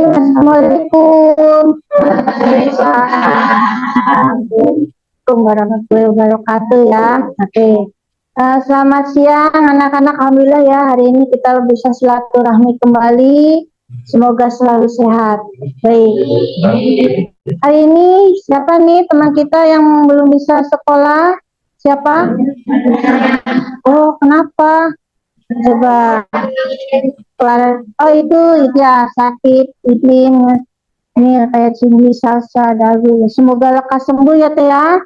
Assalamualaikum. Waalaikumsalam warahmatullahi wabarakatuh ya. Oke. Selamat siang anak-anak. Alhamdulillah ya, hari ini kita bisa silaturahmi kembali. Semoga selalu sehat. Baik. Hari ini siapa nih teman kita yang belum bisa sekolah? Siapa? Oh, kenapa? Coba. Oh, itu ya sakit ini kayak Cindy, Salsa, Dagu. Semoga lekas sembuh ya Teh ya.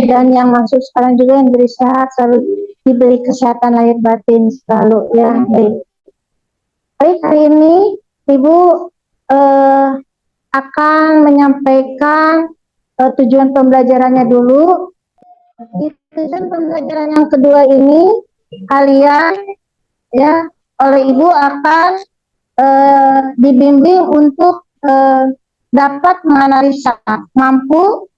Dan yang masuk sekarang juga yang beri sehat, selalu diberi kesehatan lahir batin selalu ya. Baik, hari ini Ibu akan menyampaikan tujuan pembelajarannya dulu. Tujuan pembelajaran yang kedua ini kalian ya oleh Ibu akan dibimbing untuk dapat menganalisa, mampu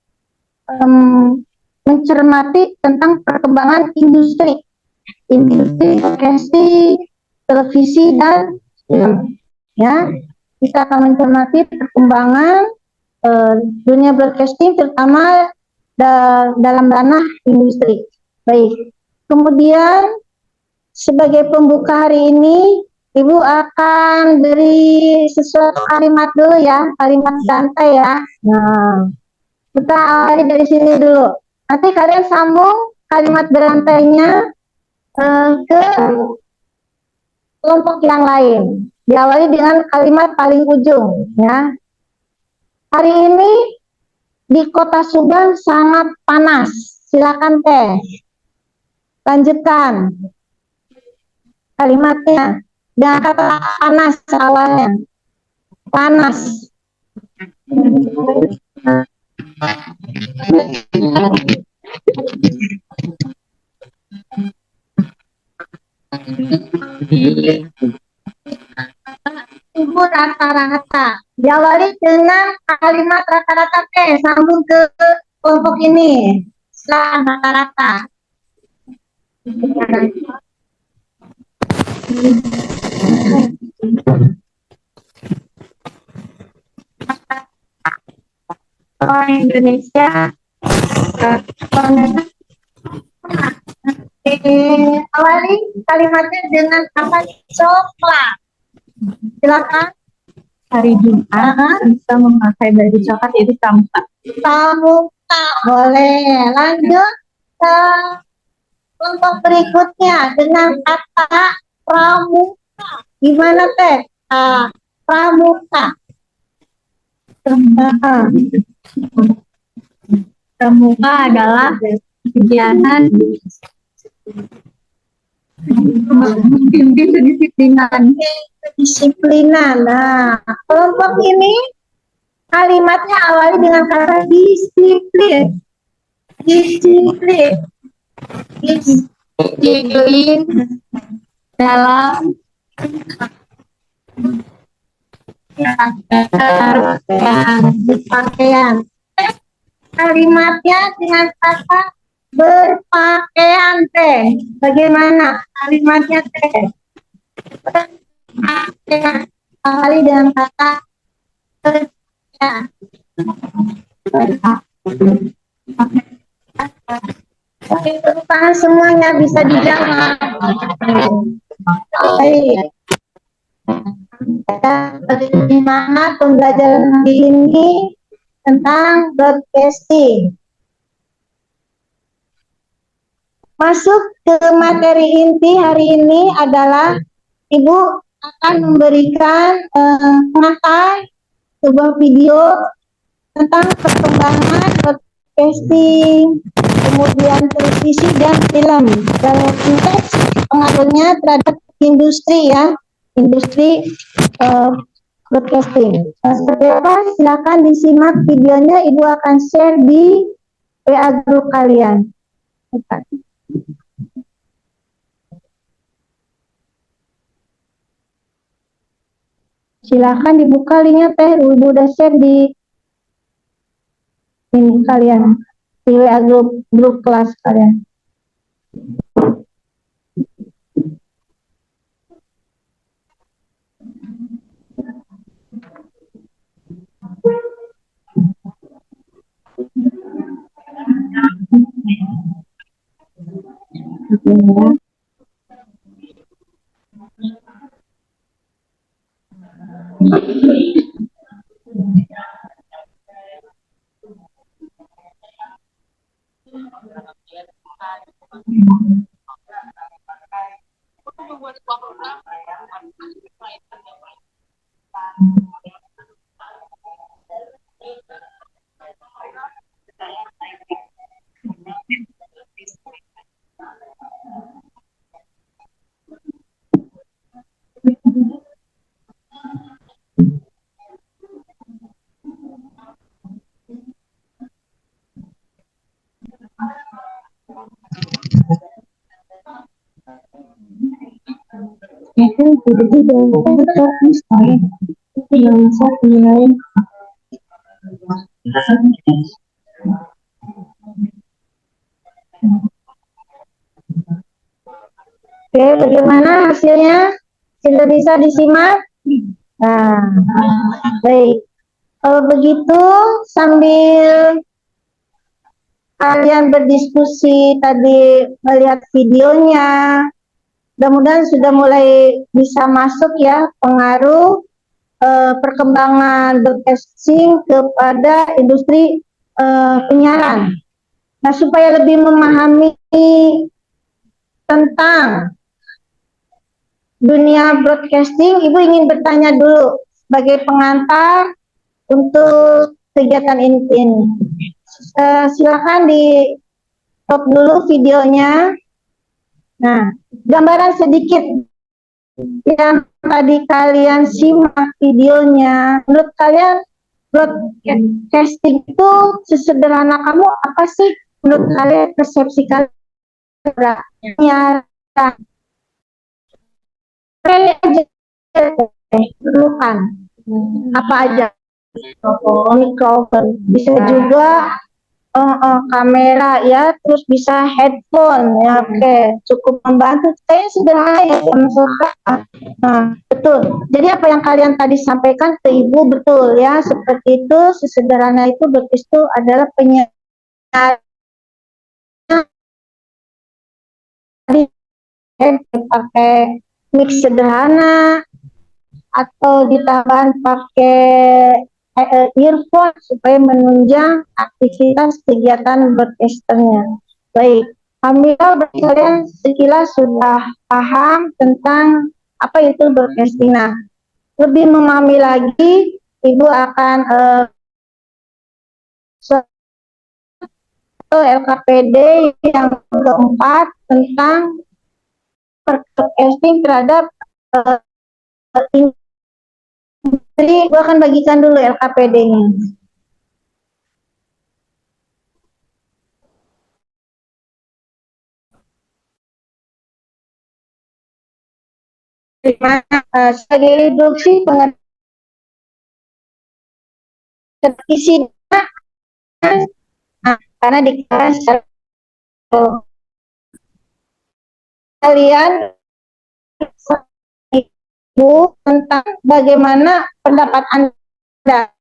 mencermati tentang perkembangan industri broadcasting, televisi dan film. Ya, kita akan mencermati perkembangan dunia broadcasting, terutama dalam ranah industri. Baik. Kemudian sebagai pembuka hari ini, Ibu akan beri sesuatu kalimat dulu ya, kalimat santai ya. Nah, kita awali dari sini dulu. Nanti kalian sambung kalimat berantainya ke kelompok yang lain. Diawali dengan kalimat paling ujung ya. Hari ini di Kota Subang sangat panas. Silakan Teh. Lanjutkan kalimatnya. Dengan kata panas awalnya. Panas. Ibu rata-rata. Diawali dengan kalimat rata-rata Teh. Sambung ke kelompok ini. Setelah rata-rata. Orang Indonesia awali kalimatnya dengan kata coklat. Silakan. Hari Jumat bisa memakai baju coklat itu tampak. Pramuka boleh. Lanjut ke kelompok berikutnya dengan kata pramuka. Gimana Teh? Pramuka. Pramuka adalah kegiatan kedisiplinan. Nah, kelompok ini kalimatnya awali dengan kata disiplin. Disiplin. Disiplin dalam berpakaian. Kalimatnya dengan kata berpakaian Teh. Bagaimana kalimatnya Teh? Berpakaian. Awali dengan kata berpakaian. Pertanyaan semuanya bisa dijawab. Baik. Bagaimana pembelajaran hari ini tentang broadcasting? Masuk ke materi inti hari ini adalah Ibu akan memberikan pengantar sebuah video tentang perkembangan broadcasting, kemudian televisi dan film. Dalam konteks pengaruhnya terhadap industri ya, industri broadcasting. Seperti apa? Silakan disimak videonya. Ibu akan share di WA group kalian. Silakan dibuka linknya Teh. Ibu udah share di ini kalian di WA grup kelas kalian. Itu tidak yang satu lain. Oke, bagaimana hasilnya? Sudah bisa disimak? Nah, baik. Kalau begitu, sambil kalian berdiskusi tadi melihat videonya, mudah-mudahan sudah mulai bisa masuk ya pengaruh perkembangan broadcasting kepada industri penyiaran. Nah, supaya lebih memahami tentang dunia broadcasting, Ibu ingin bertanya dulu sebagai pengantar untuk kegiatan ini. Silakan di stop dulu videonya. Nah, gambaran sedikit yang tadi kalian simak videonya. Menurut kalian broadcasting itu sesederhana kamu apa sih? Menurut kalian persepsi kalian? Ya, perlukan apa aja? Mikrofon, bisa juga kamera ya, terus bisa headphone ya, oke, cukup membantu. Saya sederhana ya, nah, betul. Jadi apa yang kalian tadi sampaikan ke Ibu betul ya, seperti itu, sesederhana itu itu adalah penyiaran pakai mix sederhana atau ditambah pakai earphone supaya menunjang aktivitas kegiatan broadcasternya. Baik, alhamdulillah kalian sekilas sudah paham tentang apa itu broadcasting. Nah, lebih memahami lagi, Ibu akan LKPD yang keempat tentang broadcasting terhadap industri. Gue akan bagikan dulu LKPD-nya. Sebagai introduksi pengertian isi karena dikasih kalian Ibu tentang bagaimana pendapat Anda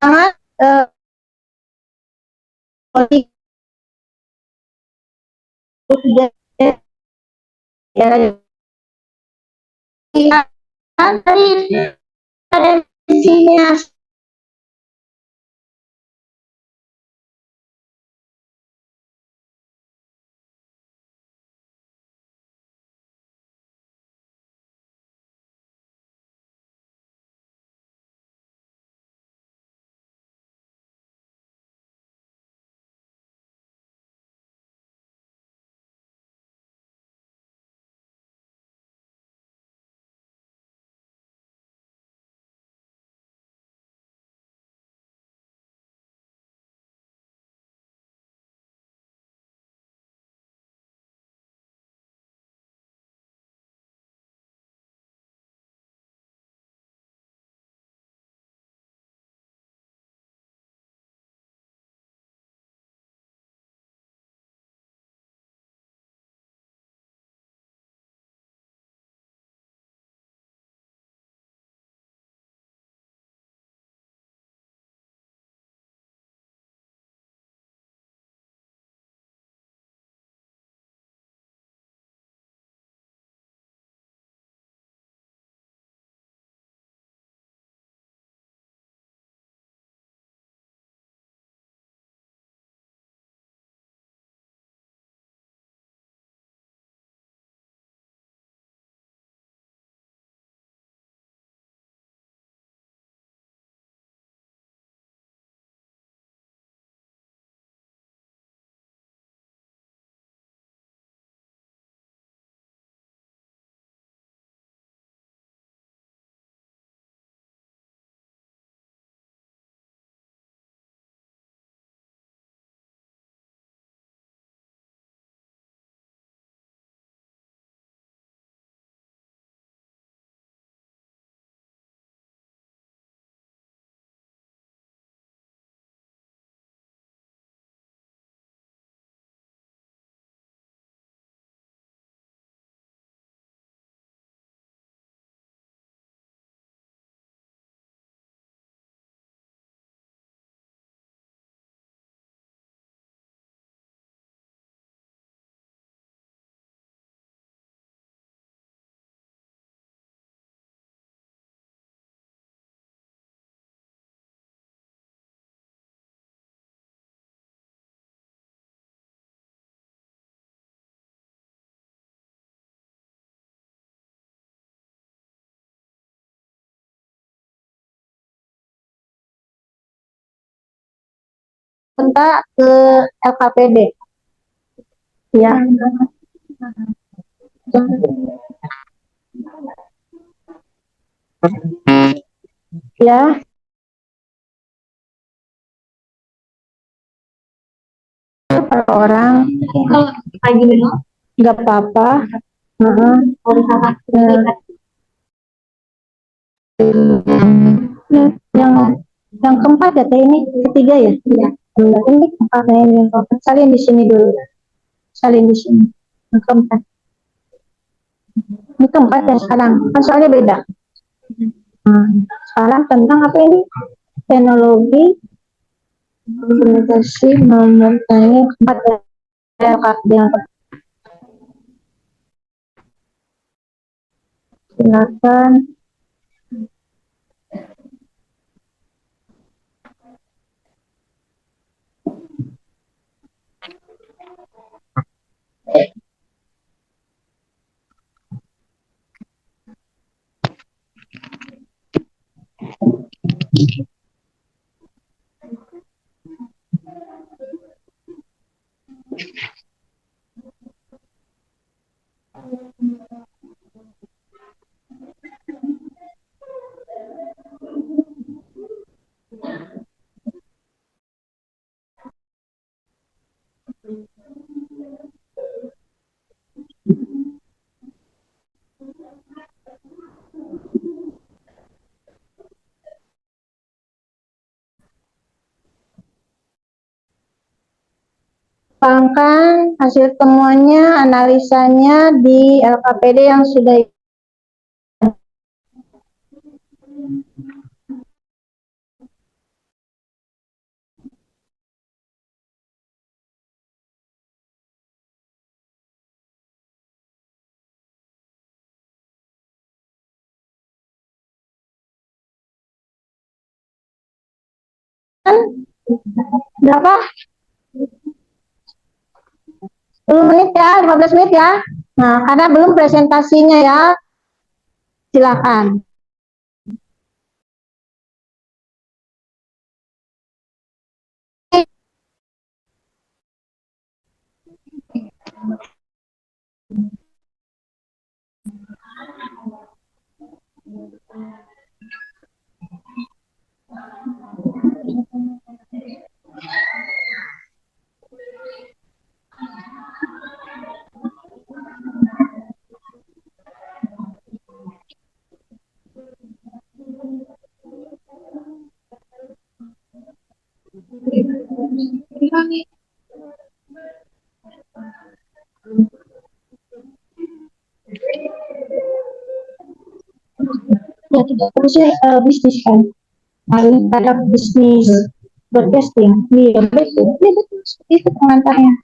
sangat ya, dari isinya sebentar ke LKPD. Ya. Ya, per orang. Kayak gini nggak apa-apa. Heeh. Yang keempat ya teh ini ketiga ya. Iya. Ini keempatnya ini yang keempat. Salin di sini dulu. Salin di sini. Yang keempat. Ini keempat ya sekarang. Kan soalnya beda. Nah, sekarang tentang apa ini? Teknologi komunikasi nomor tanya keempat ya. Yang silakan. Kembangkan hasil temuannya, analisanya di LKPD yang sudah berapa? 10 menit ya, 15 menit ya. Nah, karena belum presentasinya ya, silakan. Ya tidak harusnya bisnis kan, ada bisnis broadcasting. Iya betul, iya betul, itu pengantarnya.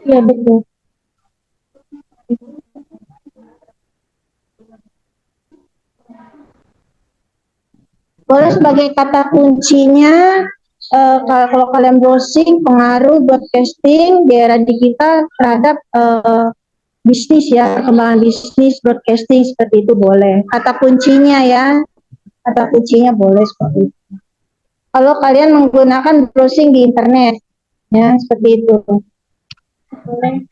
Iya betul. Boleh sebagai kata kuncinya, kalau kalian browsing pengaruh broadcasting di era digital terhadap bisnis ya, perkembangan bisnis broadcasting seperti itu boleh. Kata kuncinya ya, kata kuncinya boleh seperti itu. Kalau kalian menggunakan browsing di internet, ya seperti itu. Boleh.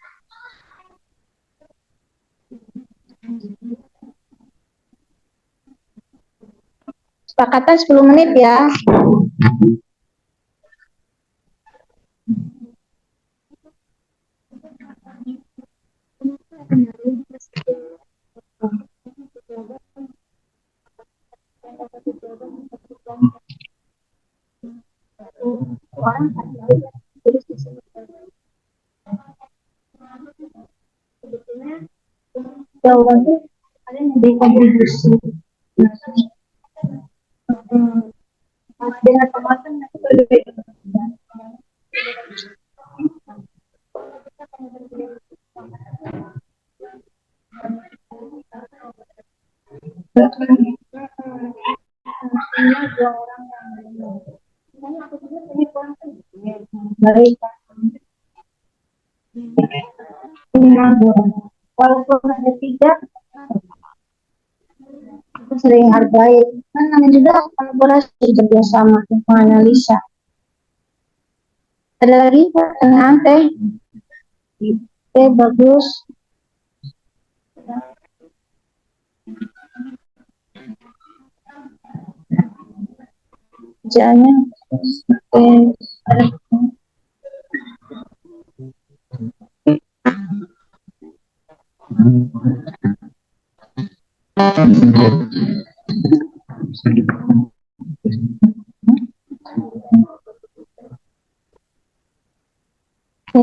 Sepakatan 10 menit ya. Jawabannya kalian lebih kontribusi dengan pemakan nanti berbeda. Baik. Walaupun hanya tiga, aku sering hargai. namanya juga kolaborasi kerjasama menganalisa. Ada lagi pertanyaan teh? Oke, bagus. Kerjaannya oke. Itu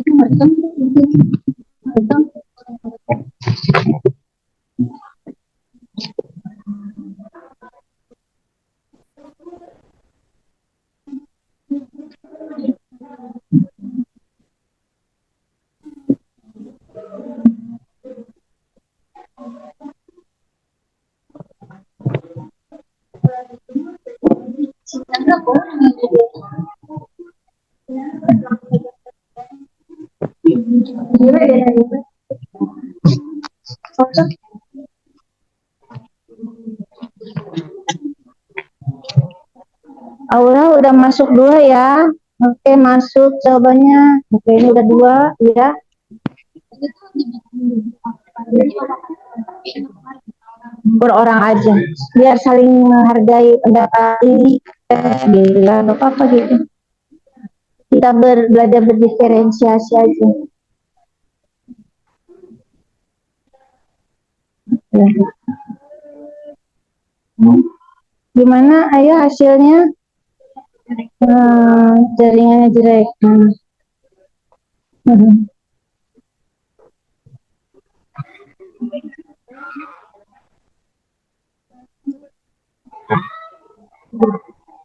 itu cocok. Aura udah masuk dua ya. Oke, masuk jawabannya. Oke, ini udah dua, ya. Per orang aja, biar saling menghargai pendapat ini. Ya, nggak apa-apa gitu. Kita belajar berdiferensiasi aja. Gimana, ayo hasilnya? Jaringannya jelek.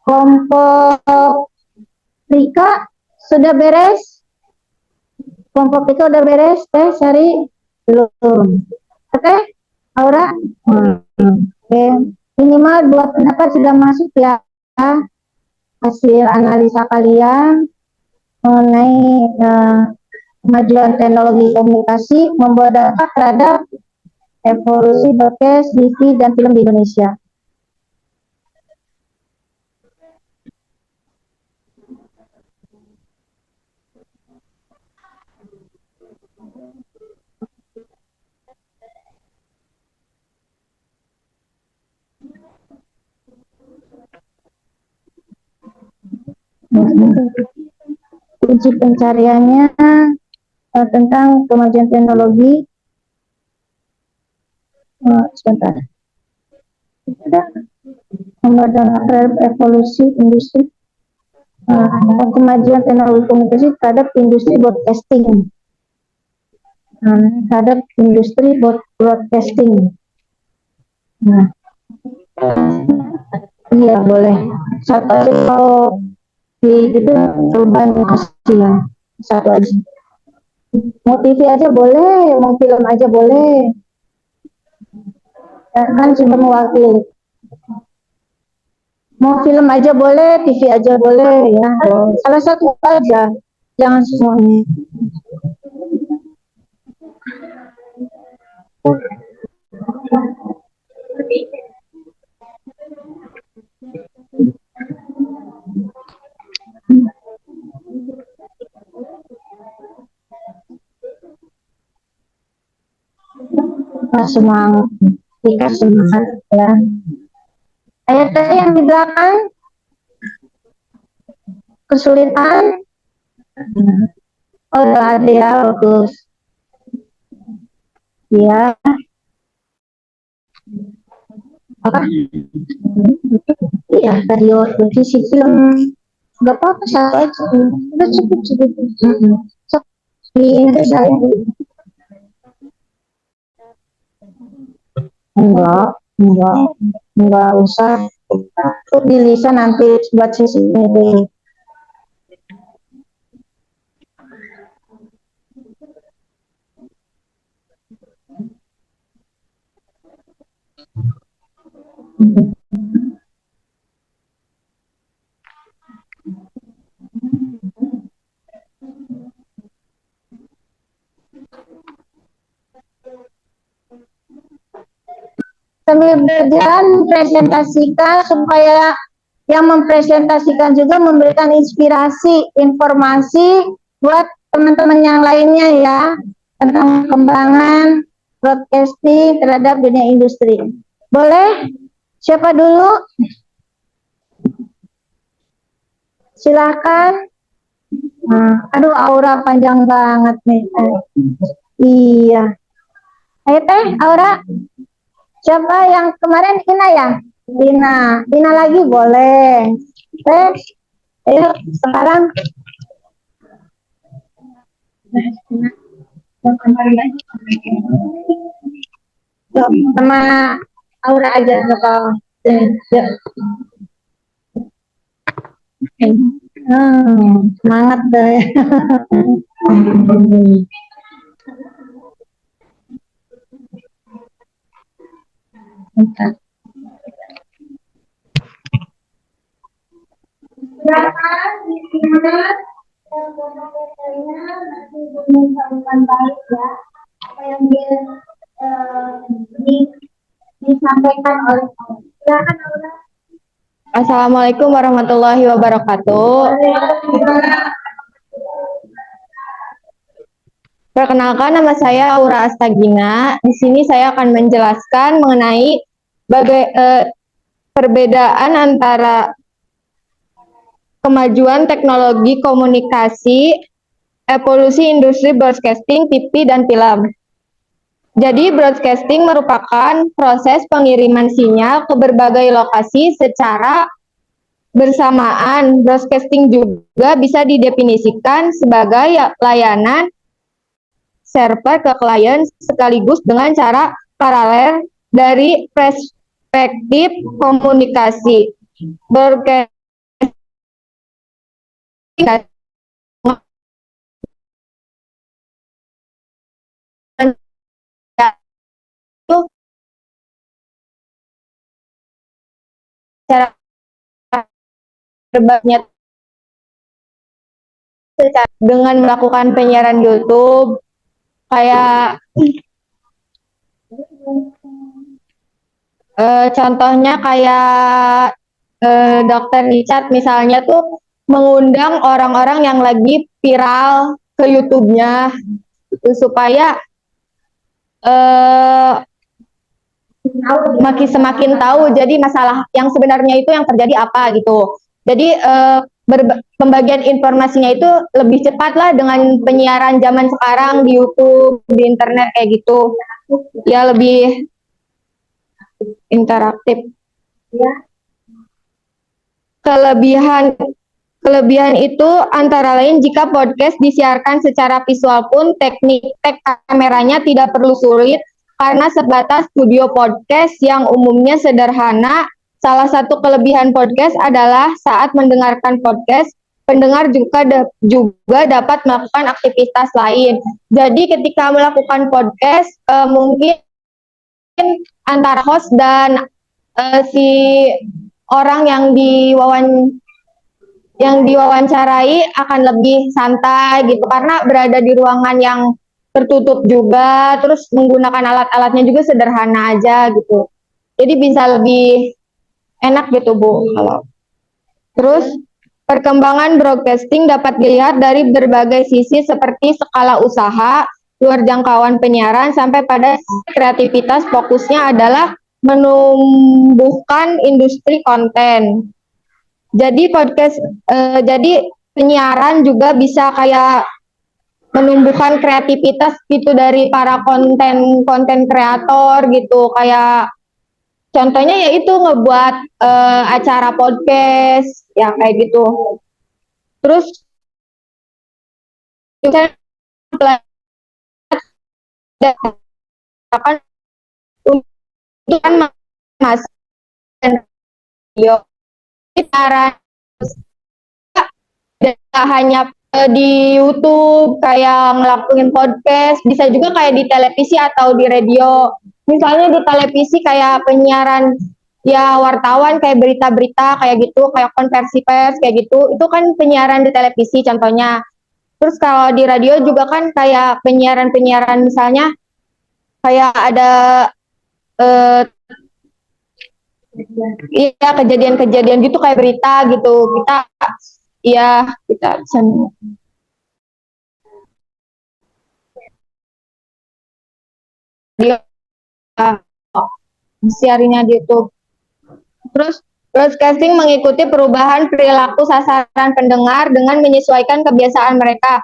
Kelompok Rika sudah beres? Kelompok Rika udah beres? Teh Sari? Belum. Oke, Aura? Oke. Minimal dua pendapat sudah masuk ya. Hasil analisa kalian mengenai kemajuan teknologi komunikasi membawa dampak terhadap evolusi broadcast, TV, dan film di Indonesia. Kunci pencariannya tentang kemajuan teknologi. Sebentar. Terhadap evolusi industri, kemajuan teknologi komunikasi terhadap industri broadcasting. Terhadap industri broadcasting. Nah, iya boleh. Satu aja kalau di itu perubahan kasih ya. Satu aja. Mau TV aja boleh, mau film aja boleh. Ya, kan sudah mewakili. Mau film aja boleh, TV aja boleh ya. Salah satu aja, jangan semuanya. Semangat, kita semangat ya. Ayat yang di belakang kesulitan. Oh, ada ya, bagus. Ya, apa? Iya, radio, televisi, film. Gak apa-apa, satu aja. Udah cukup, cukup. So, ini saya. Enggak, enggak usah. Itu di Lisa nanti buat sisi ini. sambil berjalan presentasikan supaya yang mempresentasikan juga memberikan inspirasi, informasi buat teman-teman yang lainnya ya tentang perkembangan broadcasting terhadap dunia industri. Boleh? Siapa dulu? Silakan. Nah, aduh aura panjang banget nih. Iya. Ayo teh, Aura. Siapa yang kemarin Ina ya? Ina lagi boleh. Teh, ayo sekarang. Sama Aura aja bakal. Semangat deh. Silakan disimak materinya nanti mengucapkan baik ya apa yang disampaikan oleh kamu. Silakan Aura. Assalamualaikum warahmatullahi wabarakatuh. Perkenalkan, nama saya Aura Astagina. Di sini saya akan menjelaskan mengenai perbedaan antara kemajuan teknologi komunikasi, evolusi industri broadcasting, TV, dan film. Jadi, broadcasting merupakan proses pengiriman sinyal ke berbagai lokasi secara bersamaan. Broadcasting juga bisa didefinisikan sebagai layanan server ke klien sekaligus dengan cara paralel dari perspektif komunikasi. Broadcasting itu cara terbaiknya dengan melakukan penyiaran YouTube kayak contohnya kayak Dokter Richard misalnya tuh mengundang orang-orang yang lagi viral ke YouTube-nya supaya semakin tahu jadi masalah yang sebenarnya itu yang terjadi apa gitu. Jadi pembagian informasinya itu lebih cepat lah dengan penyiaran zaman sekarang di YouTube, di internet kayak gitu. Ya lebih interaktif. Ya. Kelebihan itu antara lain jika podcast disiarkan secara visual pun teknik kameranya tidak perlu sulit karena sebatas studio podcast yang umumnya sederhana. Salah satu kelebihan podcast adalah saat mendengarkan podcast, pendengar juga dapat melakukan aktivitas lain. Jadi ketika melakukan podcast, mungkin antara host dan si orang yang diwawancarai akan lebih santai gitu karena berada di ruangan yang tertutup juga, terus menggunakan alat-alatnya juga sederhana aja gitu. Jadi bisa lebih enak gitu Bu. Terus perkembangan broadcasting dapat dilihat dari berbagai sisi seperti skala usaha, luar jangkauan penyiaran sampai pada kreativitas. Fokusnya adalah menumbuhkan industri konten. Jadi jadi penyiaran juga bisa kayak menumbuhkan kreativitas gitu dari para konten kreator gitu kayak contohnya yaitu ngebuat acara podcast ya kayak gitu. Terus misalnya untuk kan mas video cara tidak hanya di YouTube kayak ngelakuin podcast, bisa juga kayak di televisi atau di radio. Misalnya di televisi kayak penyiaran ya wartawan kayak berita-berita kayak gitu, kayak konversi pers kayak gitu. Itu kan penyiaran di televisi contohnya. Terus kalau di radio juga kan kayak penyiaran-penyiaran misalnya kayak ada Iya, kejadian-kejadian gitu kayak berita gitu. Kita bisa dia siarinnya di YouTube. Terus broadcasting mengikuti perubahan perilaku sasaran pendengar dengan menyesuaikan kebiasaan mereka.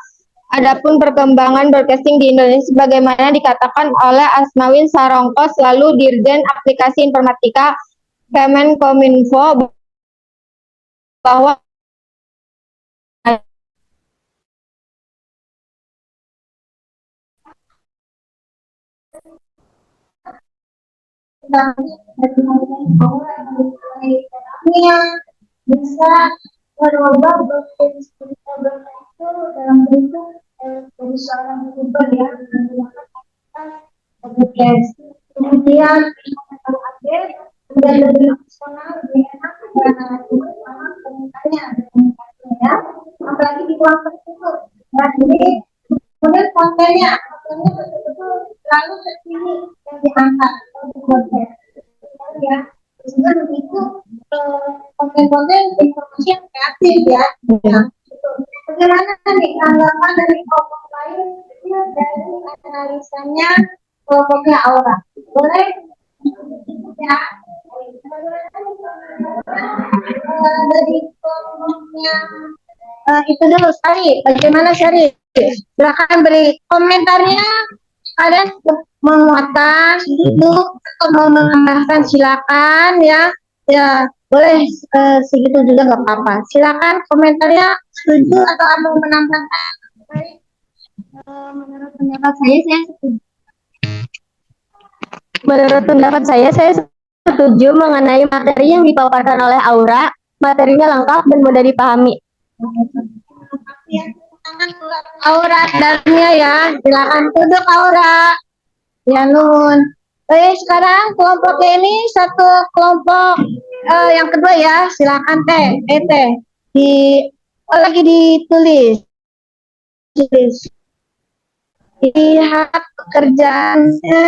Adapun perkembangan broadcasting di Indonesia sebagaimana dikatakan oleh Asmawin Sarongkos lalu Dirjen Aplikasi Informatika Kemenkominfo bahwa yang bisa merubah berbagai berita itu dalam bentuk dari seorang youtuber ya, podcast. Kemudian update dan lebih personal, lebih enak dan komentarnya ya, apalagi di ruang tertutup. Nah, jadi kemudian kontennya betul-betul selalu terpilih yang diangkat untuk podcast ya, sehingga begitu konten-konten informasi yang kreatif ya. Nah, bagaimana nih tanggapan dari kelompok lain dari analisanya kelompoknya Aura? Boleh ya? Dari kelompoknya itu dulu Sari, bagaimana Sari? Silahkan beri komentarnya. Kalian menguatkan itu atau mau menambahkan silakan ya. Ya boleh segitu juga nggak apa-apa. Silakan komentarnya setuju atau mau menambahkan. Menurut pendapat saya setuju. menurut pendapat saya setuju mengenai materi yang dipaparkan oleh Aura. Materinya lengkap dan mudah dipahami. Aura dalamnya ya, silakan duduk Aura. Ya nun. Sekarang kelompok ini satu kelompok yang kedua ya, silakan teh di lagi ditulis. Lihat pekerjaannya.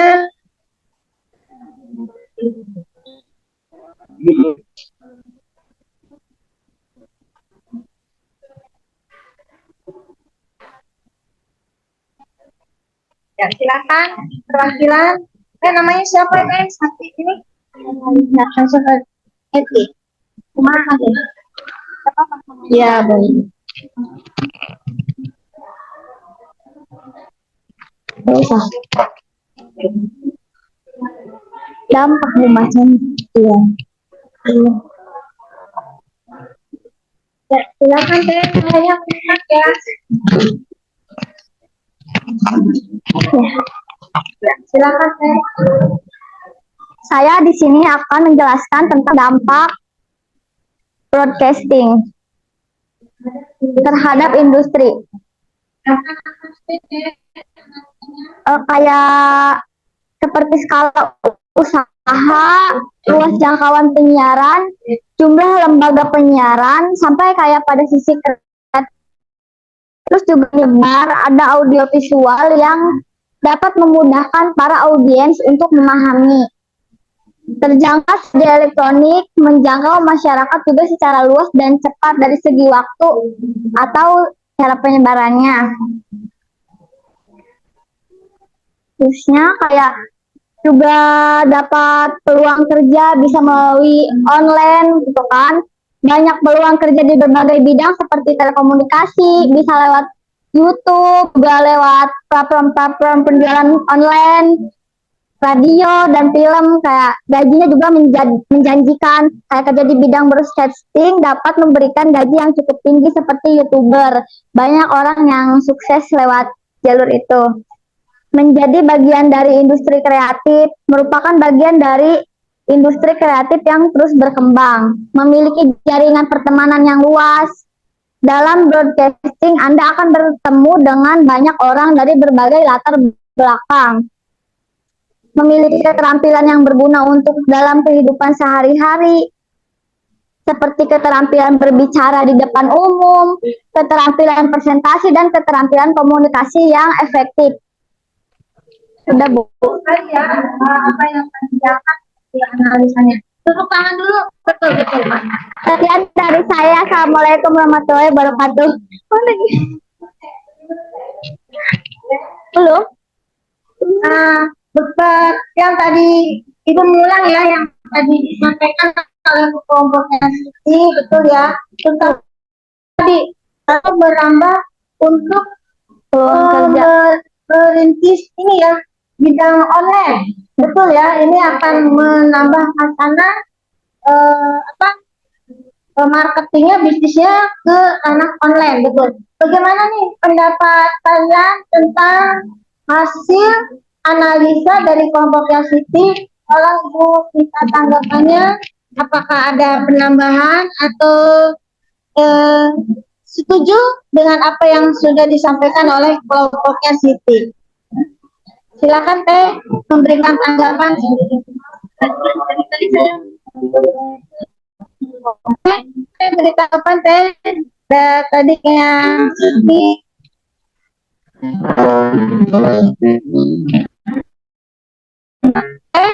Ya, silakan perwakilan. Namanya siapa guys? Sakti ini. Eti. Kumaha deh. Ya, baik. Bisa. Dampak macam iya. Ya, silakan teh saya ya. Ya, silakan teh. Saya di sini akan menjelaskan tentang dampak broadcasting terhadap industri. Kayak seperti skala usaha, luas jangkauan penyiaran, jumlah lembaga penyiaran, sampai kayak pada sisi kreatif. Terus juga menyebar, ada audio visual yang dapat memudahkan para audiens untuk memahami. Terjangkau di elektronik, menjangkau masyarakat juga secara luas dan cepat dari segi waktu atau cara penyebarannya. Terusnya kayak juga dapat peluang kerja bisa melalui online gitu kan. Banyak peluang kerja di berbagai bidang seperti telekomunikasi, bisa lewat YouTube, juga lewat platform-platform penjualan online, radio dan film. Kayak gajinya juga menjanjikan, kayak kerja di bidang broadcasting dapat memberikan gaji yang cukup tinggi seperti YouTuber. Banyak orang yang sukses lewat jalur itu. Menjadi bagian dari industri kreatif, merupakan bagian dari industri kreatif yang terus berkembang, memiliki jaringan pertemanan yang luas. Dalam broadcasting, Anda akan bertemu dengan banyak orang dari berbagai latar belakang, memiliki keterampilan yang berguna untuk dalam kehidupan sehari-hari, seperti keterampilan berbicara di depan umum, keterampilan presentasi, dan keterampilan komunikasi yang efektif. Sudah Bu. Ya, apa yang terjadi di analisanya? Tepuk tangan dulu. Betul, betul. Sekian dari saya. Assalamualaikum warahmatullahi wabarakatuh. Belum? Betul. Yang tadi Ibu mengulang ya, yang tadi disampaikan oleh kelompoknya Siti, betul ya. Tentang tadi merambah untuk merintis ini ya, bidang online. Betul ya, ini akan menambah khasanah marketingnya, bisnisnya ke anak online, betul. Bagaimana nih pendapat kalian tentang hasil analisa dari kelompoknya Siti? Tolong Ibu minta tanggapannya, apakah ada penambahan atau setuju dengan apa yang sudah disampaikan oleh kelompoknya Siti? Silakan Teh memberikan tanggapan. Teh beri tanggapan Teh. Tadi yang Siti.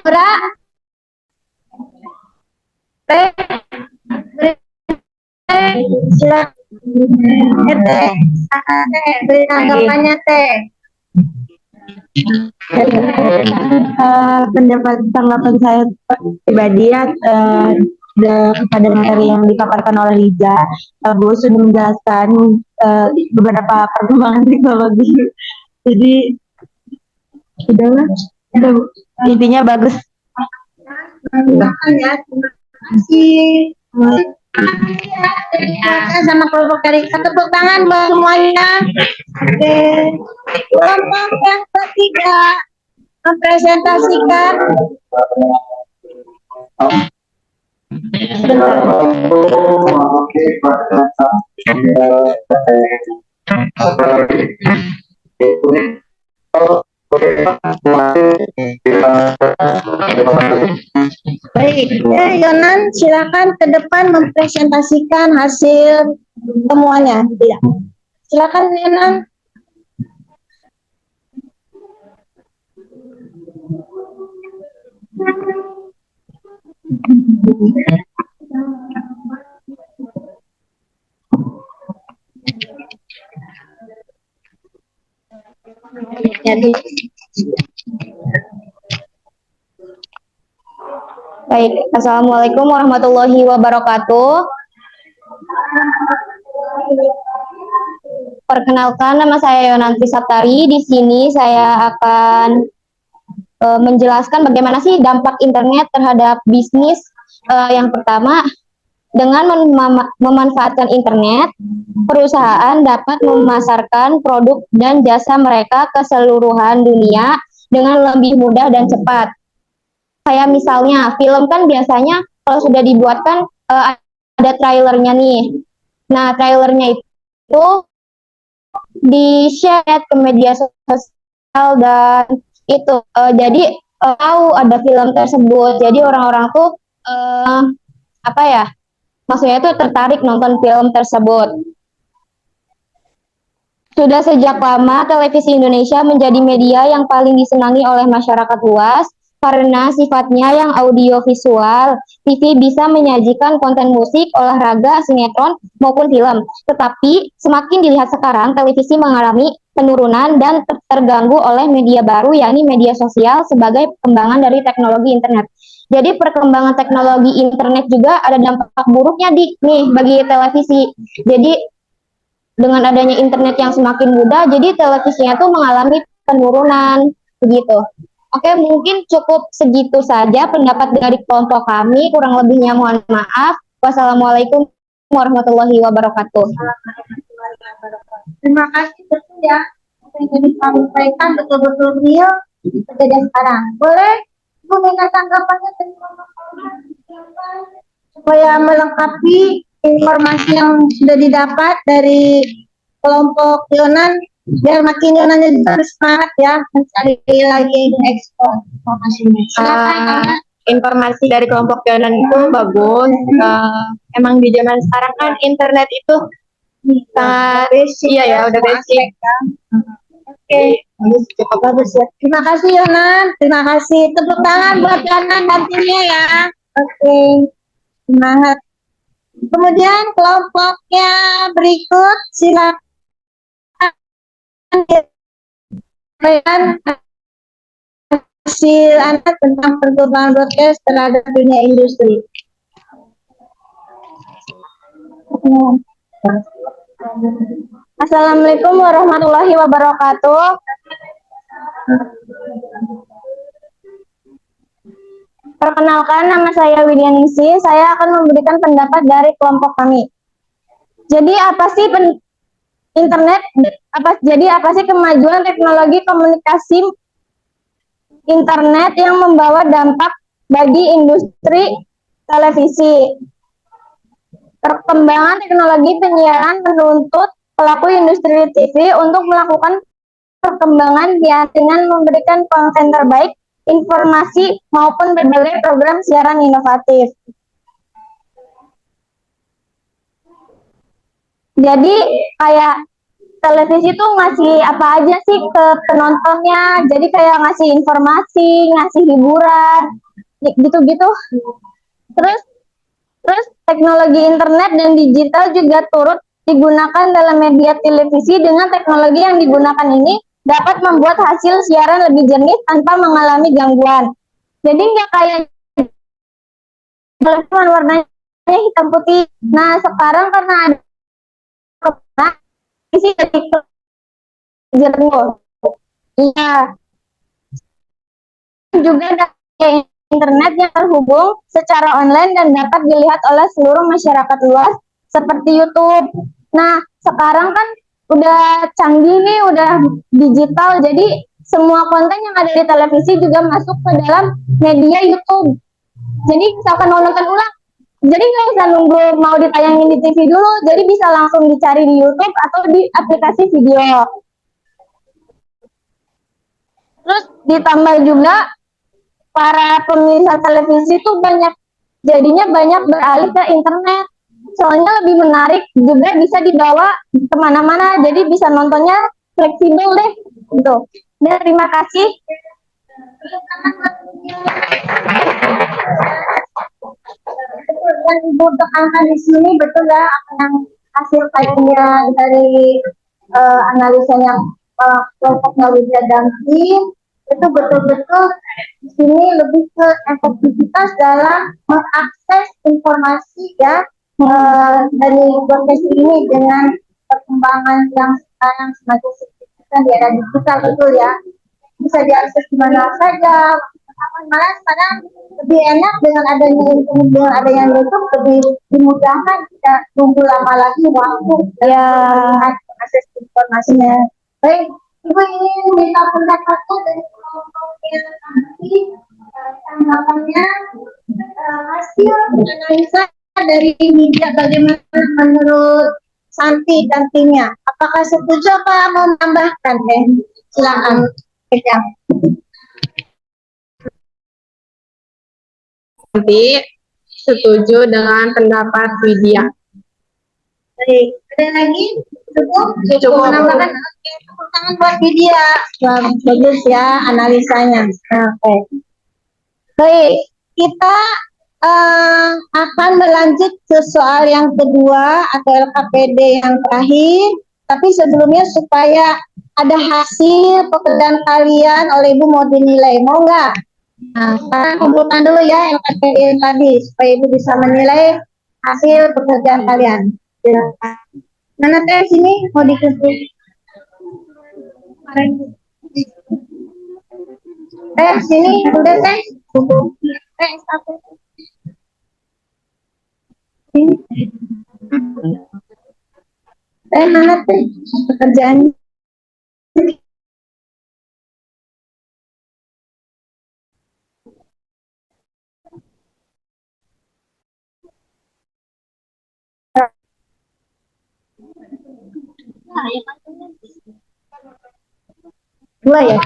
Bra. Teh. Silakan. Teh. Beri tanggapannya Teh. Pendapat tanggapan saya pribadi ya kepada materi yang dipaparkan oleh Liza, Bu sudah menjelaskan beberapa perkembangan teknologi. Jadi udahlah, intinya bagus. Terima kasih. Sama kelompok dari tepuk tangan buat semuanya. Oke, kelompok yang ketiga mempresentasikan. Baik, Yonan, silakan ke depan mempresentasikan hasil temuannya. Tidak. Silakan Yonan. Jadi, baik, Assalamualaikum warahmatullahi wabarakatuh. Perkenalkan, nama saya Yonanti Saptari. Di sini saya akan menjelaskan bagaimana sih dampak internet terhadap bisnis. Yang pertama, dengan memanfaatkan internet, perusahaan dapat memasarkan produk dan jasa mereka ke seluruhan dunia dengan lebih mudah dan cepat. Kayak misalnya, film kan biasanya kalau sudah dibuatkan ada trailernya nih. Nah, trailernya itu di-share ke media sosial dan itu jadi tahu ada film tersebut. Jadi orang-orang tuh apa ya? Maksudnya itu tertarik nonton film tersebut. Sudah sejak lama televisi Indonesia menjadi media yang paling disenangi oleh masyarakat luas karena sifatnya yang audiovisual. TV bisa menyajikan konten musik, olahraga, sinetron, maupun film. Tetapi semakin dilihat sekarang, televisi mengalami penurunan dan terganggu oleh media baru, yakni media sosial sebagai perkembangan dari teknologi internet. Jadi perkembangan teknologi internet juga ada dampak buruknya bagi televisi. Jadi dengan adanya internet yang semakin mudah, jadi televisinya tuh mengalami penurunan begitu. Oke, mungkin cukup segitu saja pendapat dari kelompok kami. Kurang lebihnya mohon maaf. Wassalamualaikum warahmatullahi wabarakatuh. Terima kasih, betul ya. Apa yang disampaikan betul-betul real kejadian sekarang. Boleh Ibu minta tanggapannya dari supaya melengkapi informasi yang sudah didapat dari kelompok Yonan, biar makin Yonannya bersemangat ya mencari lagi ekspor informasinya. Informasi dari kelompok Yonan itu bagus. Emang di zaman sekarang kan internet itu iya ya, udah basic. Oke, bagus ya. Terima kasih Yonan, terima kasih. Tepuk tangan buat Yonan dan timnya ya. Oke, semangat. Kemudian kelompoknya berikut, silakan kalian hasil Anda tentang perkembangan broadcast terhadap dunia industri. Assalamualaikum warahmatullahi wabarakatuh. Perkenalkan, nama saya Widyaningsi. Saya akan memberikan pendapat dari kelompok kami. Jadi apa sih internet? Jadi apa sih kemajuan teknologi komunikasi internet yang membawa dampak bagi industri televisi? Perkembangan teknologi penyiaran menuntut pelaku industri TV untuk melakukan perkembangan dengan memberikan konten terbaik, informasi maupun berbagai program siaran inovatif. Jadi kayak televisi itu ngasih apa aja sih ke penontonnya. Jadi kayak ngasih informasi, ngasih hiburan, gitu-gitu. Terus teknologi internet dan digital juga turut digunakan dalam media televisi. Dengan teknologi yang digunakan ini dapat membuat hasil siaran lebih jernih tanpa mengalami gangguan. Jadi nggak kayak warnanya hitam putih. Nah sekarang karena ada isi jadi jernih. Iya, juga ada internet yang terhubung secara online dan dapat dilihat oleh seluruh masyarakat luas seperti YouTube. Nah, sekarang kan udah canggih nih, udah digital, jadi semua konten yang ada di televisi juga masuk ke dalam media YouTube. Jadi misalkan mau nonton ulang, jadi nggak usah nunggu mau ditayangin di TV dulu, jadi bisa langsung dicari di YouTube atau di aplikasi video. Terus ditambah juga para pemirsa televisi itu jadinya banyak beralih ke internet. Soalnya lebih menarik, juga bisa dibawa kemana-mana, jadi bisa nontonnya fleksibel deh. Gitu. Dan terima kasih. Yang Ibu tekankan di sini betul ya, apa yang hasil kajian dari analisanya kelompoknya Widya Damsi itu betul-betul di sini lebih ke efektivitas dalam mengakses informasi ya dari podcast ini dengan perkembangan yang sekarang semakin signifikan di era digital betul ya, bisa diakses di mana saja. Malah sekarang lebih enak dengan adanya internet, dengan adanya YouTube lebih dimudahkan, tidak tunggu lama lagi waktu Ya, akses informasinya. Baik, Ibu ingin minta pendapatnya dari kelompok yang tadi tanggapannya hasil analisa dari media bagaimana menurut Santi dan timnya. Apakah setuju apa mau menambahkan? Silakan. Nanti setuju dengan pendapat Widya. Baik, ada lagi? Cukup? Cukup. Menambahkan? Oke, tepuk tangan buat Widya. Wah, bagus ya analisanya. Oke. Baik, kita akan berlanjut ke soal yang kedua atau LKPD yang terakhir. Tapi sebelumnya supaya ada hasil pekerjaan kalian oleh Ibu mau dinilai, mau nggak? Nah, sekarang kumpulkan dulu ya LKPD yang tadi supaya Ibu bisa menilai hasil pekerjaan kalian. Mana teh sini mau dikumpul? Sini udah teh. Satu. Mana teh pekerjaannya? Dua ya?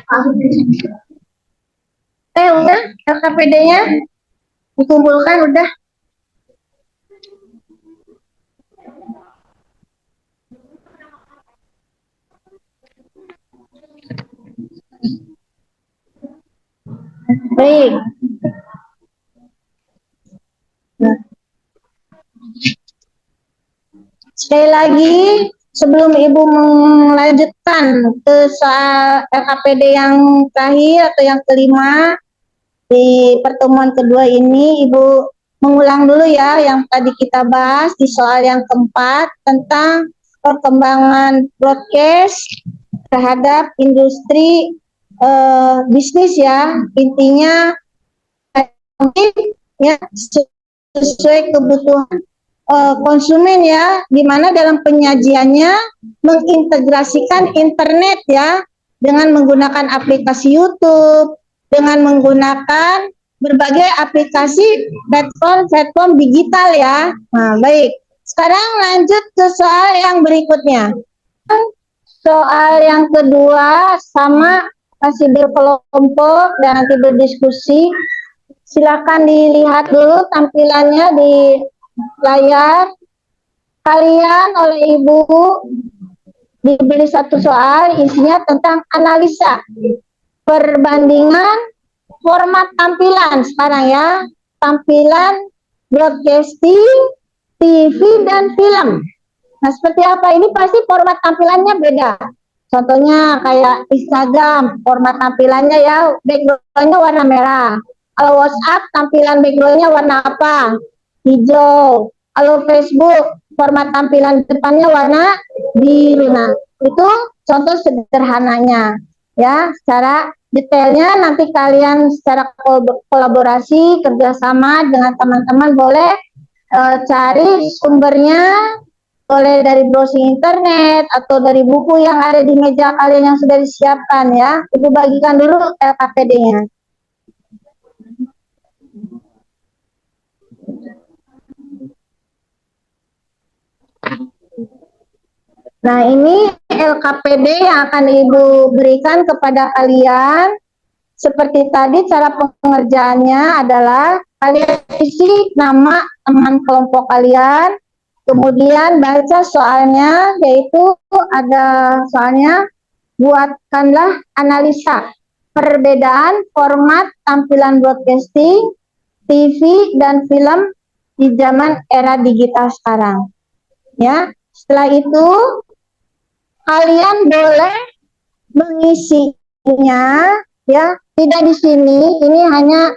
Udah LKPD-nya dikumpulkan udah. Baik. Sekali lagi, sebelum Ibu melanjutkan ke soal LKPD yang terakhir atau yang kelima, di pertemuan kedua ini Ibu mengulang dulu ya yang tadi kita bahas di soal yang keempat tentang perkembangan broadcast terhadap industri bisnis ya. Intinya ya sesuai kebutuhan konsumen ya, di mana dalam penyajiannya mengintegrasikan internet ya, dengan menggunakan aplikasi YouTube, dengan menggunakan berbagai aplikasi platform digital ya. Nah, baik. Sekarang lanjut ke soal yang berikutnya. Soal yang kedua sama, masih berkelompok dan nanti berdiskusi. Silakan dilihat dulu tampilannya di layar. Kalian oleh Ibu diberi satu soal, isinya tentang analisa perbandingan format tampilan sekarang ya, tampilan broadcasting, TV dan film. Nah, seperti apa? Ini pasti format tampilannya beda. Contohnya kayak Instagram, format tampilannya ya, backgroundnya warna merah. Kalau WhatsApp, tampilan backgroundnya warna apa? Hijau. Kalau Facebook, format tampilan depannya warna biru. Nah, itu contoh sederhananya. Ya, secara detailnya nanti kalian secara kolaborasi, kerjasama dengan teman-teman boleh cari sumbernya, boleh dari browsing internet atau dari buku yang ada di meja kalian yang sudah disiapkan ya. Ibu bagikan dulu LKPD-nya. Nah, ini LKPD yang akan Ibu berikan kepada kalian. Seperti tadi cara pengerjaannya adalah kalian isi nama teman kelompok kalian, kemudian baca soalnya, yaitu ada soalnya, buatkanlah analisa perbedaan format tampilan broadcasting, TV, dan film di zaman era digital sekarang. Ya, setelah itu kalian boleh mengisinya ya, tidak di sini, ini hanya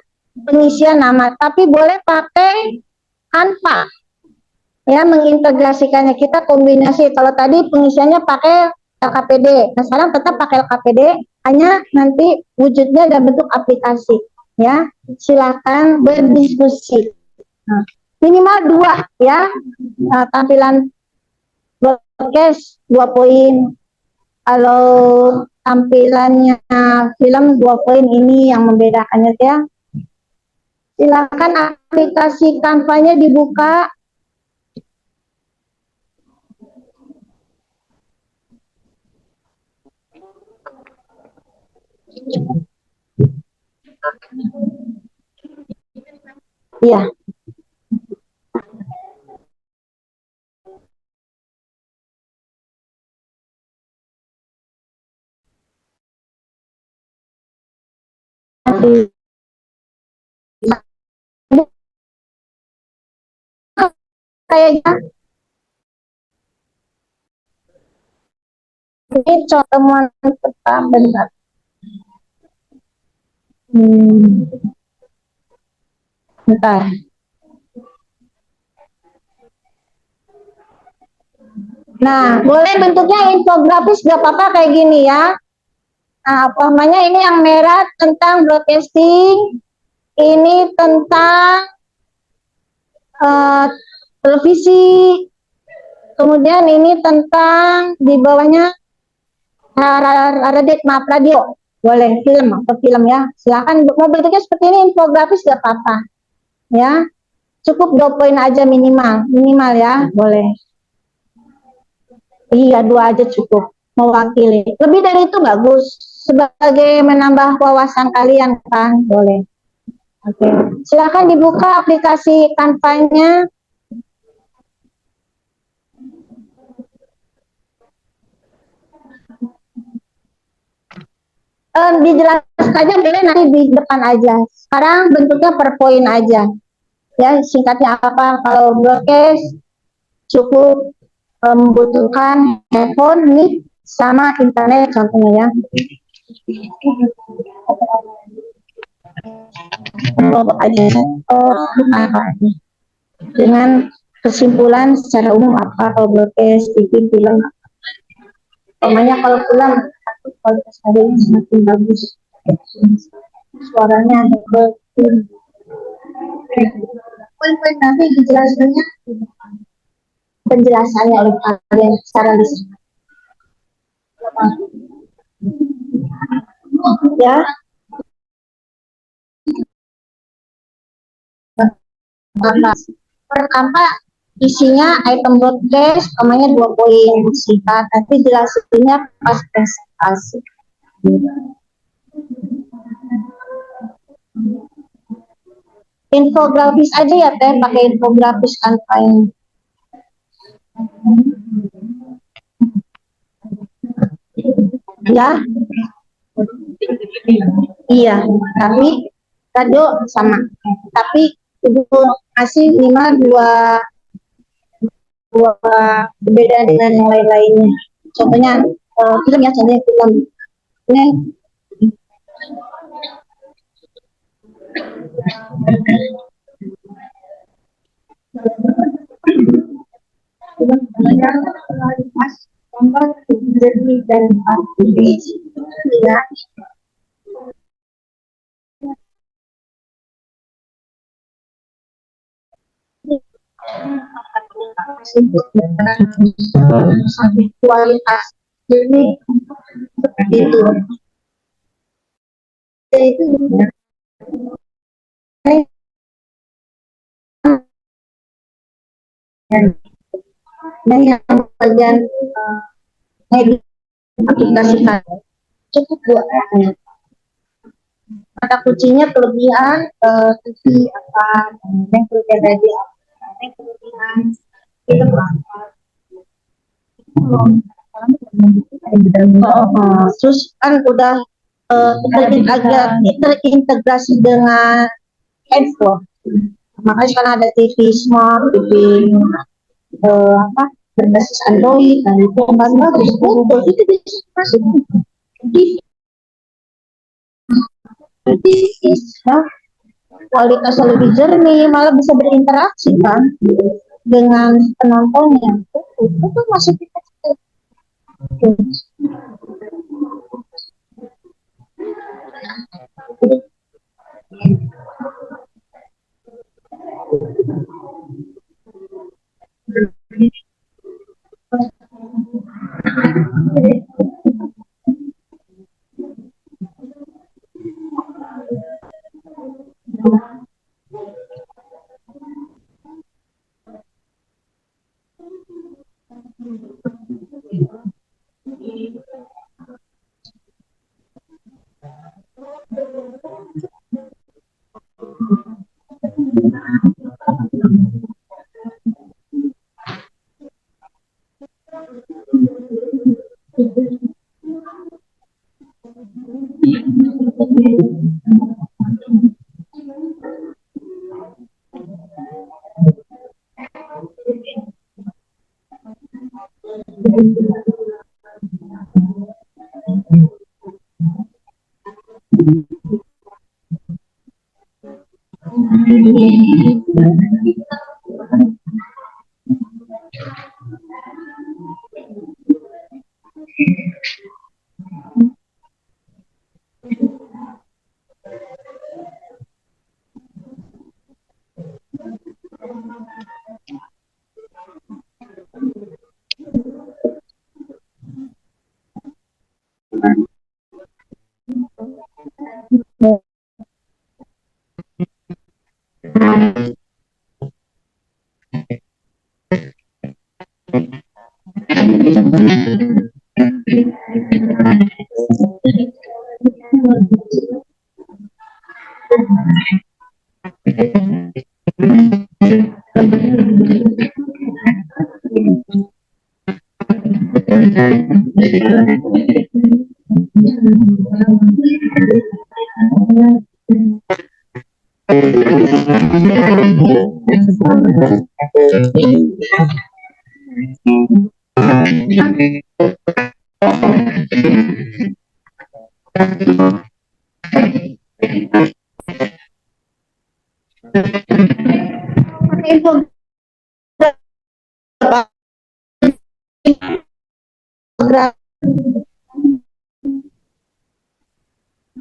pengisian nama, tapi boleh pakai Canva ya, mengintegrasikannya. Kita kombinasi, kalau tadi pengisiannya pakai LKPD, nah sekarang tetap pakai LKPD, hanya nanti wujudnya dalam bentuk aplikasi ya. Silakan berdiskusi. Nah, minimal 2 ya. Nah, tampilan broadcast 2 poin, kalau tampilannya film 2 poin, ini yang membedakannya ya. Silakan aplikasi Canva-nya dibuka. Iya. Kayaknya ini temuan pertama, bentar. Bentar. Nah, boleh bentuknya infografis, gak apa-apa kayak gini ya. Nah, umpamanya ini yang merah tentang broadcasting, ini tentang televisi, kemudian ini tentang di bawahnya radio, boleh film atau film ya. Silakan mau bentuknya seperti ini, infografis gak apa-apa ya. Cukup 2 poin aja minimal ya, boleh. Iya, 2 aja cukup mewakili. Lebih dari itu bagus, sebagai menambah wawasan kalian kan, boleh. Oke, silakan dibuka aplikasi Canva-nya. Dijelaskan aja boleh nanti di depan aja. Sekarang bentuknya per poin aja. Ya, singkatnya apa? Kalau broadcast cukup membutuhkan handphone, mic, sama internet contohnya ya. Dengan kesimpulan secara umum apa kalau broadcast, TV, film. Pokoknya kalau film kualitas audio semakin bagus, suaranya ada poin-poin nanti dijelaskannya penjelasannya oleh kalian secara lisan ya. Pertama isinya item broadcast namanya 2 poin singkat, nanti jelasinnya pas presentasi. Infografis aja ya teh, pakai infografis campaign ya. Iya, tapi radio sama, tapi ibu kasih minimal dua berbeda dengan yang lain-lainnya. Contohnya film ya, contohnya film ini dan ya. Kualitas jadi seperti itu. Dan yang bagian edit aplikasikan cukup buat kata kuncinya kelebihan TV apa yang kelebihan radio yang kelebihan itu terus kan udah terintegrasi dengan handphone, makanya sekarang ada TV smart, TV berbasis Android, dan itu bagus itu bisa masuk kualitasnya lebih jernih, malah bisa berinteraksi kan dengan penontonnya. Itu masuk kita.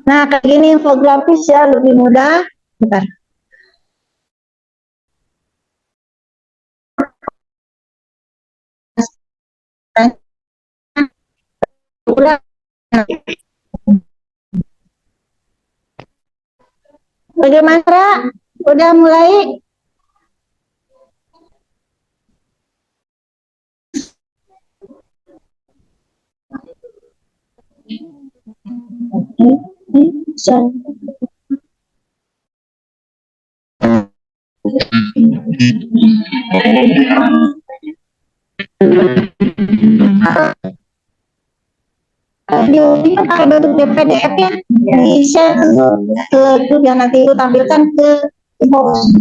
Nah, kayak gini infografis ya, lebih mudah. Bentar. Udah. Bagaimana, Ra? Udah mulai? Di pakai bentuk PDF ya, di share ke yang nanti itu tampilkan ke host.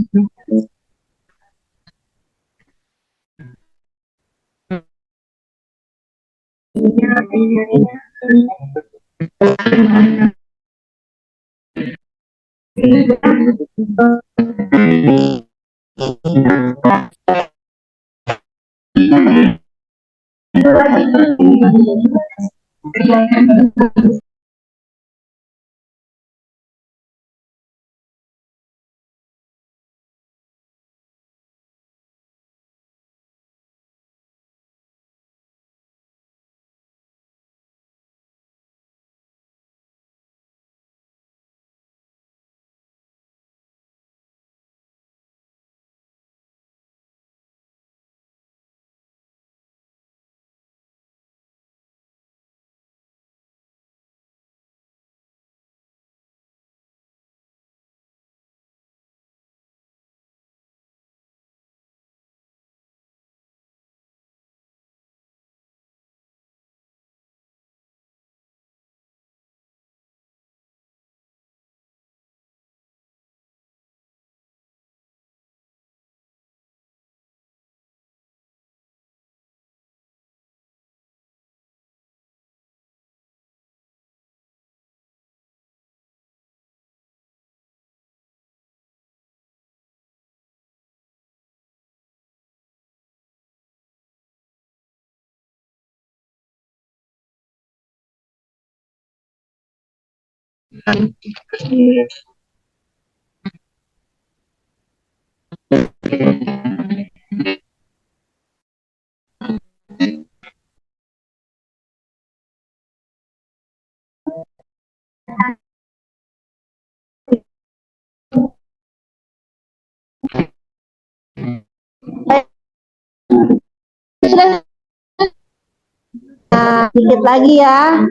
Nah, sedikit lagi ya.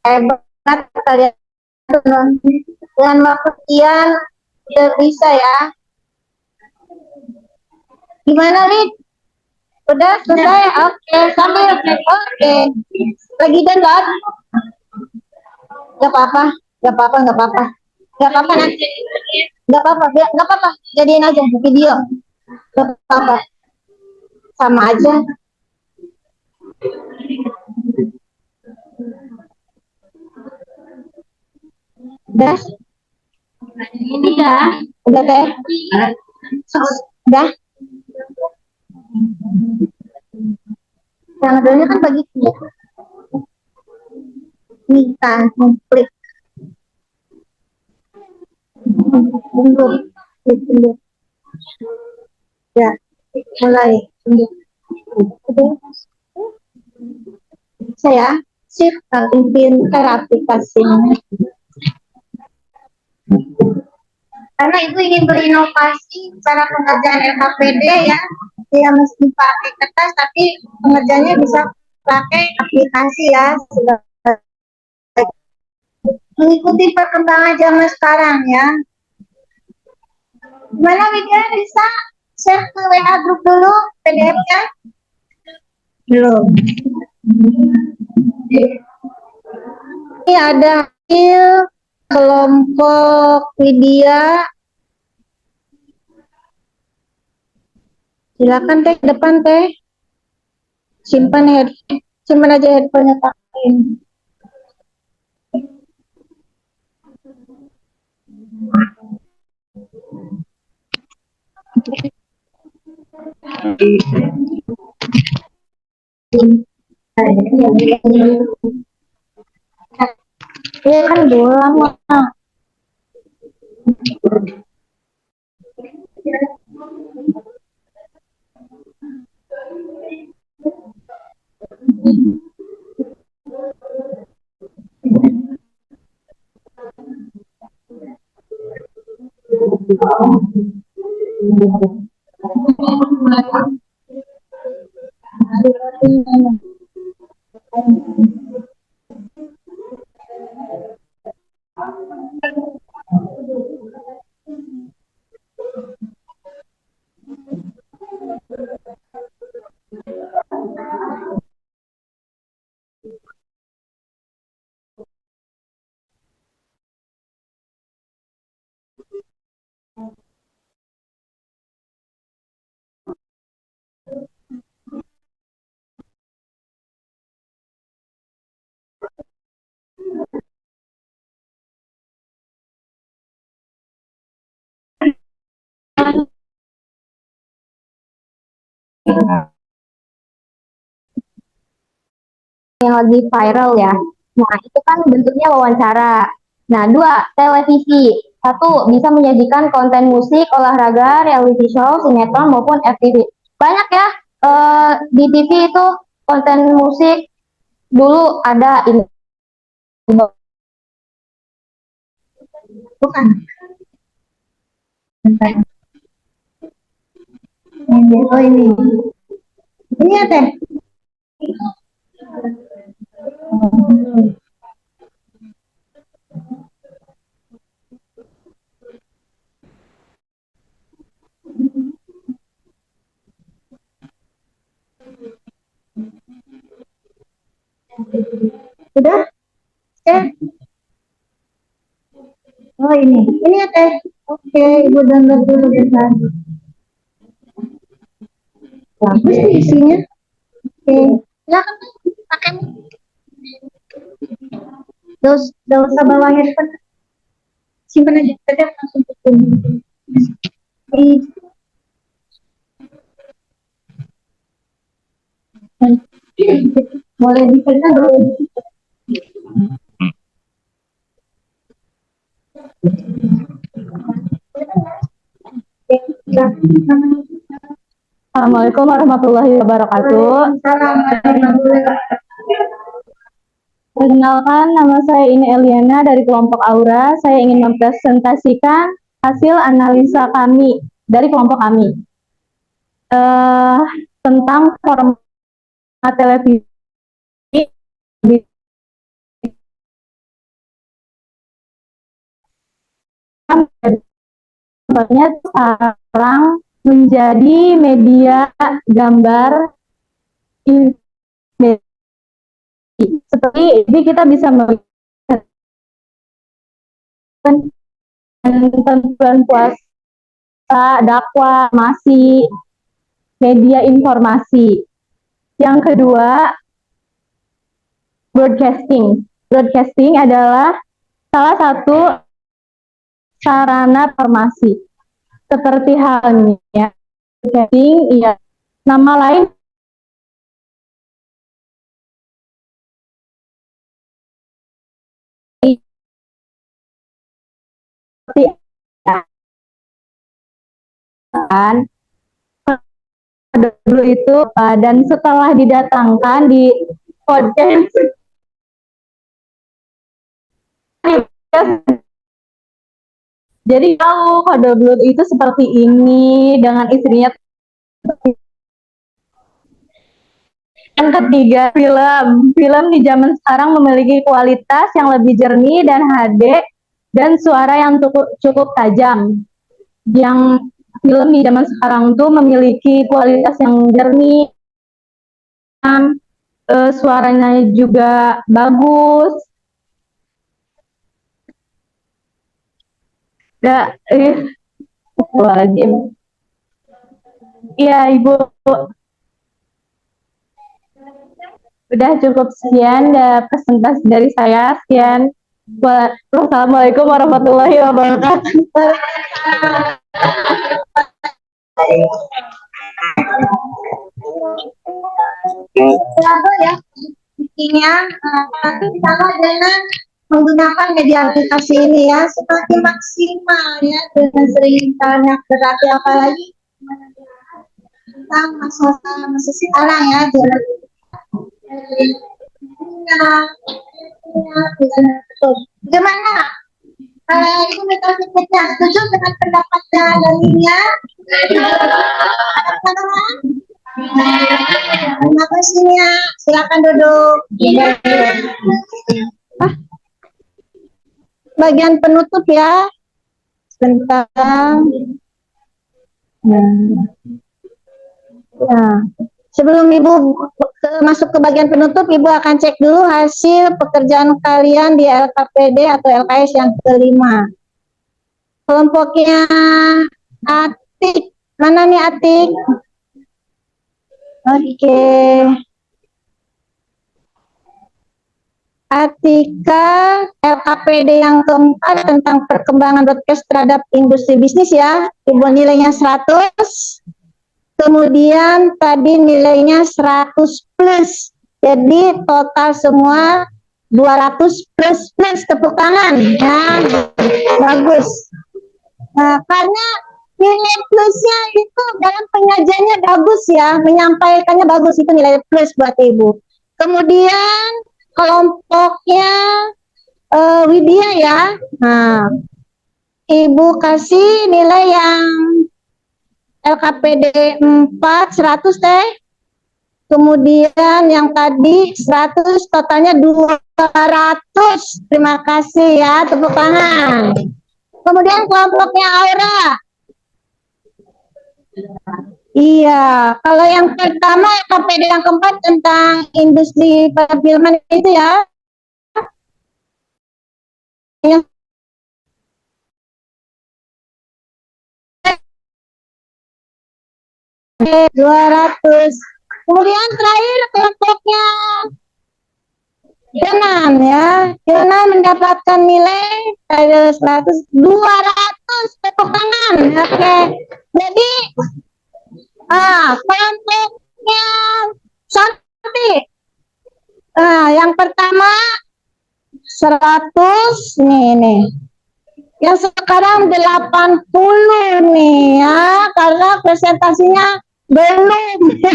Hebat kalian dengan waktu sekian udah bisa ya. Gimana, Rit? Udah selesai? Oke, sambil oke. Lagi download? Gak apa-apa, gak apa-apa, gak apa-apa. Gak apa-apa nanti. Gak apa-apa, gak apa-apa. Jadiin aja video. Gak apa-apa. Sama aja. Udah? Ini ya. Udah teh? Udah? Yang adanya kan bagi dia. Minta komplit. Undur. Undur. Ya, mulai. Undur. Saya shift pinter aplikasinya. Karena itu ingin berinovasi cara pengerjaan LKPD ya, dia mesti pakai kertas tapi pengerjaannya bisa pakai aplikasi ya, sudah mengikuti perkembangan zaman sekarang ya. Gimana Widya, bisa share ke WA grup dulu PDF-nya? Belum. Ini ada kelompok Widya. Silakan teh ke depan teh. Simpan simpan aja headphone-nya pakein. Iya kan bolang lah. Yang lagi viral ya. Nah, itu kan bentuknya wawancara. Nah, dua, televisi. Satu, bisa menyajikan konten musik, olahraga, reality show, sinetron, maupun FTV. Banyak ya, di TV itu konten musik. Dulu ada ini. Bukan. Oh ini. Ini ya teh. Udah? Eh, oh ini. Ini ya teh. Oke, ibu download dulu bentar. Bagus sih isinya. Oke. Silakan pakai. Gak usah bawa headphone. Simpan aja. Tadi langsung tutup. Boleh dipegang dulu. Assalamualaikum warahmatullahi wabarakatuh. Perkenalkan, nama saya ini Eliana dari kelompok Aura. Saya ingin mempresentasikan hasil analisa kami dari kelompok kami tentang format televisi contohnya sekarang menjadi media gambar seperti ini kita bisa melihat bulan puasa, dakwah, masih media informasi. Yang kedua, broadcasting. Broadcasting adalah salah satu sarana informasi. Seperti halnya broadcasting, iya. Nama lain seperti kan dulu itu dan setelah didatangkan di podcast jadi tahu kode blood itu seperti ini dengan istrinya. Yang ketiga, film di zaman sekarang memiliki kualitas yang lebih jernih dan HD dan suara yang cukup tajam. Yang film di zaman sekarang tuh memiliki kualitas yang jernih, suaranya juga bagus. Wajib. Iya, Ibu. Udah cukup sekian presentasi dari saya. Sekian. Wassalamualaikum warahmatullahi wabarakatuh. Lalu ya, intinya nanti sama dengan menggunakan media aplikasi ini ya semakin maksimal ya dengan sering tanya berarti apalagi tentang masa sekarang ya jalan gimana Ibu Mita setuju dengan pendapatnya darinya? Terima kasih ya. Silakan duduk. Ah, bagian penutup ya. Sebentar. Nah, sebelum Ibu masuk ke bagian penutup, Ibu akan cek dulu hasil pekerjaan kalian di LKPD atau LKS yang kelima. Kelompoknya Atik. Mana nih Atik? Oke. Atika LKPD yang keempat tentang perkembangan broadcast terhadap industri bisnis ya. Ibu nilainya 100. Kemudian tadi nilainya 100 plus. Jadi total semua 200 plus plus, tepuk tangan. Ya, bagus. Nah, karena nilai plusnya itu dalam penyajiannya bagus ya, menyampaikannya bagus, itu nilai plus buat Ibu. Kemudian kelompoknya Widya ya. Nah, Ibu kasih nilai yang LKPD 4 100 teh. Kemudian yang tadi 100, totalnya 200. Terima kasih ya, tepuk tangan. Kemudian kelompoknya Aura. Iya, kalau yang pertama LKPD yang keempat tentang industri perfilman itu ya. Yang 200. Kemudian terakhir kelompoknya Yonan ya. Yonan mendapatkan nilai 100, 200, tepuk tangan. Oke. Jadi kelompoknya Santi. Yang pertama 100 nih. Yang sekarang 80 nih ya, karena presentasinya belum.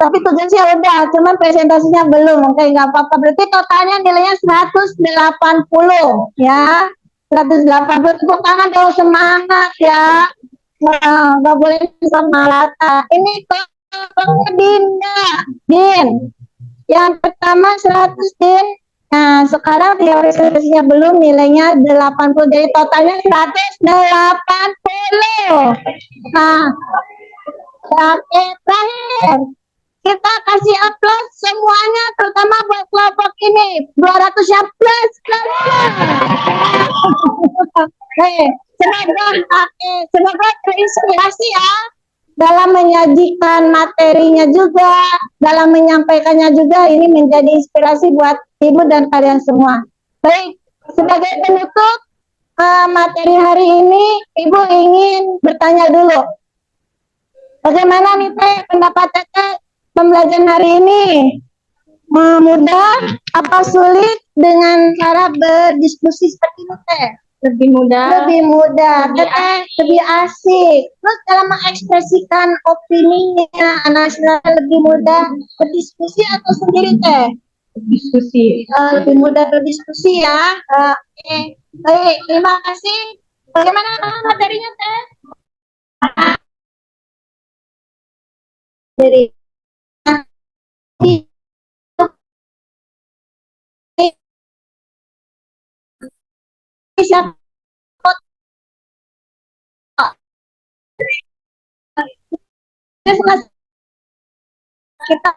Tapi tugasnya udah, cuman presentasinya belum. Oke, nggak apa-apa. Berarti totalnya nilainya 180 ya. 180. Tepuk tangan dong, semangat ya. Nah, nggak boleh sama rata. Ini kelompoknya Dinda. Din. Yang pertama 100 Din. Nah, sekarang presentasinya belum, nilainya 80. Jadi totalnya 180. Nah, terakhir kita kasih aplaus semuanya, terutama buat kelompok ini 200 yang plus. Semoga terinspirasi ya dalam menyajikan materinya juga, dalam menyampaikannya juga. Ini menjadi inspirasi buat Ibu dan kalian semua. Baik, sebagai penutup materi hari ini, Ibu ingin bertanya dulu. Bagaimana nih Teh pendapat Teteh pembelajaran hari ini? Mudah apa sulit dengan cara berdiskusi seperti ini Teh? Lebih mudah. Teteh lebih asik. Terus dalam mengekspresikan opininya, analisisnya lebih mudah berdiskusi atau sendiri Teh? Diskusi. Lebih mudah berdiskusi ya. Oke. Baik, terima kasih. Bagaimana materinya Teh? Dari siapa kita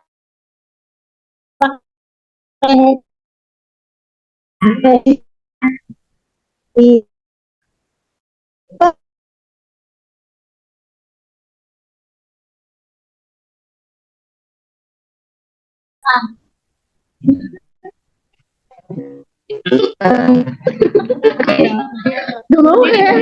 Dulu ya,